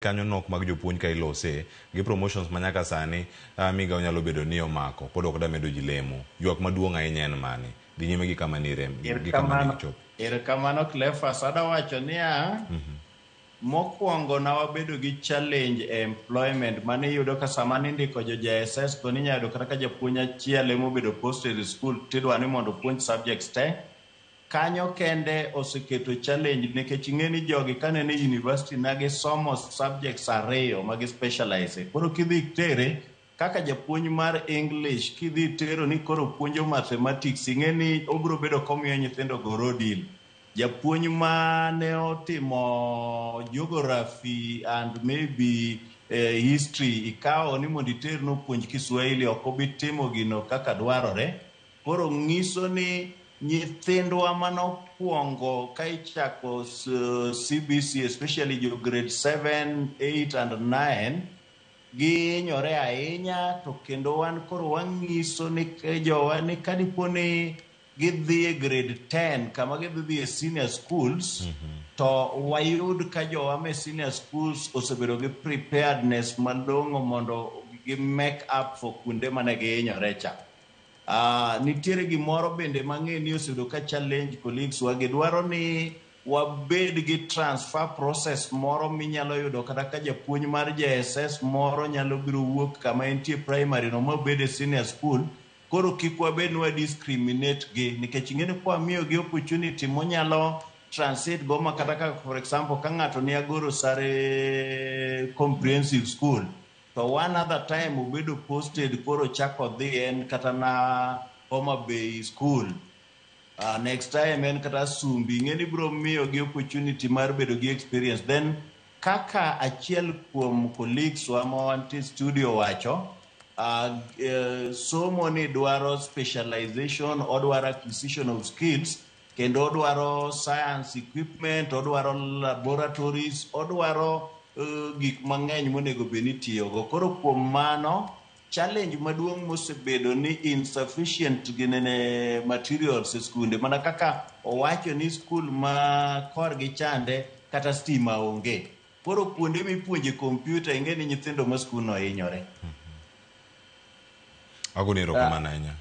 kanyo nok mag jopuonj ka ilose gi promotions manyaka sani migao nyalo bedo ni omako pod ok da medo ji lemo. Ywak maduong' ahinya en mane? Dhi nyime gi kama ni rem gi kama ni chop. Erokamano Cleophas, adawacho niya mokwongo na wabedo gi challenge e employment mane yudo ka sama nindiko jo JSS to ninya yudo kata ka japuonj achiel emobedo posted e school tidwa ni mondo puonj subjects te. Kanyo kende oseketo challenge nikech ing'eni jogi kane ne university nagi somo subjects ariyo magi specialize. Koro kidhi tere kaka japuonj mar English kidhi tero ni koro puonjo mathematics ing'eni obro bedo komiyo nyithindo goro deal. Japuonj mane otimo geography and maybe history ikawo ni mondo iter no puonj Kiswahili ok obi timo gino kaka dwarore. Koro ng'iso ni nyithindwa manokwongo ka ichako CBC especially jo grade 7, 8 and 9 gihinyore ahinya, to kendo wan koro wang'iso ni jowa ni kadipo ni gidhi e grade 10 kama gidhi e senior schools to wayud ka jowa me senior schools osebedo gi preparedness malong'o mondo gi make up for kuonde mane gihinyore cha. Nitiere gimoro bende mang'e ni osebedo ka challenge colleagues wa gidwaro ni wabed gi transfer process moro minyalo yudo kata ka japuonj mar JSS moro nyalo biro wuok kama entie primary no mabed e senior school. Koro kik wabed ni discriminate gi nikech ing'eni kwa miyo gi opportunity monyalo transit go ma kata ka for example ka ng'ato ni Agoro Sare comprehensive school to one other time obedo posted koro chako dhi en kata na Homa Bay school, next time en kata Sumbi, ing'eni bro miyo gi opportunity mar bedo gi experience. Then kaka achiel kuom colleagues wa mawantie studio wacho somo ni dwaro specialization, odwaro acquisition of skills, kendo odwaro science equipment, odwaro laboratories, odwaro gik mang'eny monego bed ni tiyogo. Koro kuom mano challenge maduong' mosebedo ni insufficient ginene materials e skunde, mana kaka owacho ni skul ma korgi chande kata stima onge. Koro kuonde mipuonje kompyuta ing'eni nyithindo ma skul no hinyore. Agonero kamano ahinya.